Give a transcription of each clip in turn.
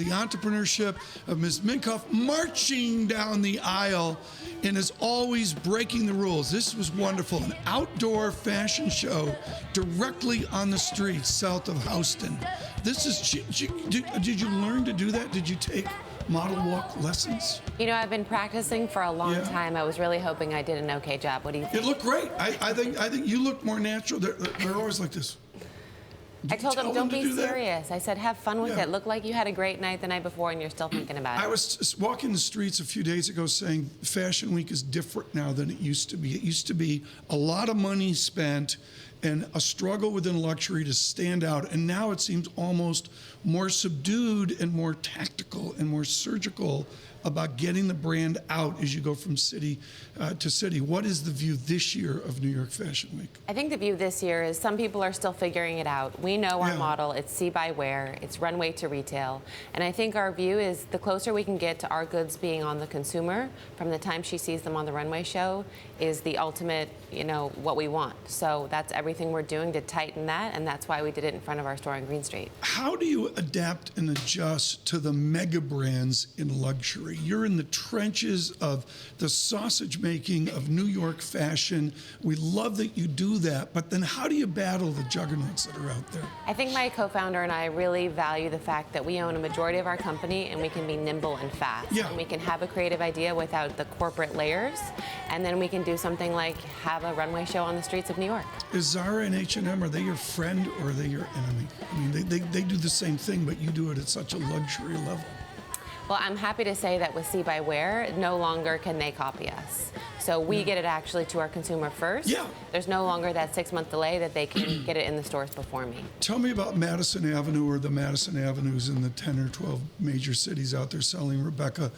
The entrepreneurship of Ms. Minkoff marching down the aisle and is always breaking the rules. This was wonderful. An outdoor fashion show directly on the streets south of Houston. This is, did you learn to do that? Did you take model walk lessons? You know, I've been practicing for a long time. I was really hoping I did an okay job. What do you think? It looked great. I think you look more natural. They're always like this. I told them, don't be serious. I said, have fun with it. Look like you had a great night the night before and you're still thinking about it. I was walking the streets a few days ago saying Fashion Week is different now than it used to be. It used to be a lot of money spent and a struggle within luxury to stand out. And now it seems almost more subdued and more tactical and more surgical about getting the brand out as you go from city to city. What is the view this year of New York Fashion Week? I think the view this year is some people are still figuring it out. We know our model, it's see by wear, it's runway to retail. And I think our view is the closer we can get to our goods being on the consumer from the time she sees them on the runway show is the ultimate, you know, what we want. So that's everything we're doing to tighten that, and that's why we did it in front of our store on Green Street. How do you adapt and adjust to the mega brands in luxury? You're in the trenches of the sausage making of New York fashion. We love that you do that, but then how do you battle the juggernauts that are out there? I think my co-founder and I really value the fact that we own a majority of our company and we can be nimble and fast. And we can have a creative idea without the corporate layers, and then we can do something like have a runway show on the streets of New York. Is Zara and H&M, are they your friend or are they your enemy? I mean, they do the same thing, but you do it at such a luxury level. Well, I'm happy to say that with See by Wear, no longer can they copy us. So we get it actually to our consumer first. There's no longer that 6-month delay that they can get it in the stores before me. Tell me about Madison Avenue or the Madison Avenues in the 10 or 12 major cities out there selling Rebecca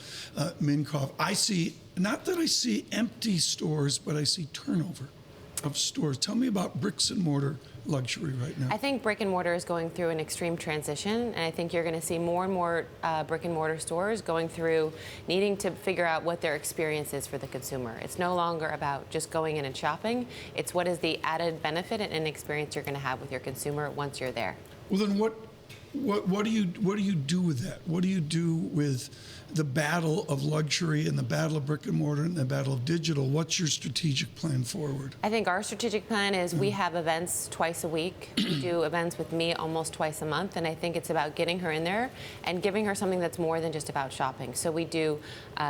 Minkoff. I see, not that I see empty stores, but I see turnover of stores. Tell me about bricks and mortar luxury right now. I think brick and mortar is going through an extreme transition, and I think you're going to see more and more brick and mortar stores going through needing to figure out what their experience is for the consumer. It's no longer about just going in and shopping. It's what is the added benefit and experience you're going to have with your consumer once you're there. Well, then what do you do with that? What do you do with the battle of luxury and the battle of brick and mortar and the battle of digital? What's your strategic plan forward? I think our strategic plan is we have events twice a week. We do events with me almost twice a month, and I think it's about getting her in there and giving her something that's more than just about shopping. So we do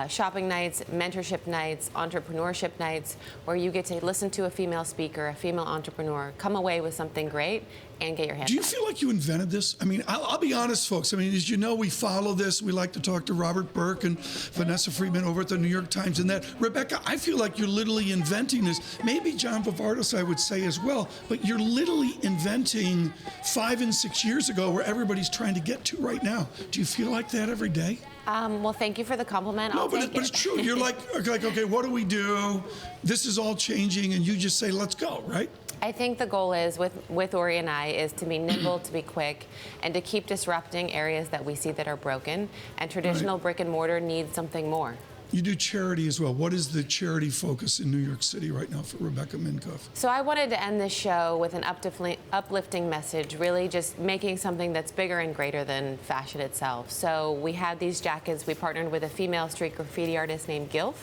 shopping nights, mentorship nights, entrepreneurship nights, where you get to listen to a female speaker, a female entrepreneur, come away with something great, and get your hands. Do you feel like you invented this? I mean, I'll be honest, folks. I mean, as you know, we follow this. We like to talk to Robert Burke and Vanessa Friedman over at the New York Times and that. Rebecca, I feel like you're literally inventing this. Maybe John Vivardos, I would say as well, but you're literally inventing 5 and 6 years ago where everybody's trying to get to right now. Do you feel like that every day? Well, thank you for the compliment. No, but it's true. You're like, okay, what do we do? This is all changing, and you just say, let's go, right? I think the goal is, with Ori and I, is to be nimble, to be quick, and to keep disrupting areas that we see that are broken. And traditional brick and mortar needs something more. You do charity as well. What is the charity focus in New York City right now for Rebecca Minkoff? So I wanted to end this show with an uplifting message, really just making something that's bigger and greater than fashion itself. So we had these jackets. We partnered with a female street graffiti artist named Gilf,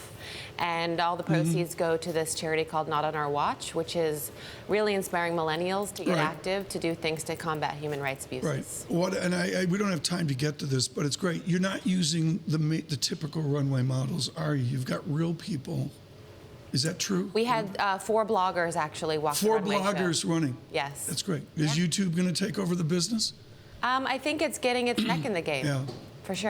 and all the proceeds go to this charity called Not on Our Watch, which is really inspiring millennials to get active, to do things to combat human rights abuses. We don't have time to get to this, but it's great. You're not using the typical runway models, are you? You've got real people. Is that true? We had 4 bloggers actually walk the 4 runway bloggers show. running. Yes. That's great. Is YouTube going to take over the business? I think it's getting its neck in the game. For sure.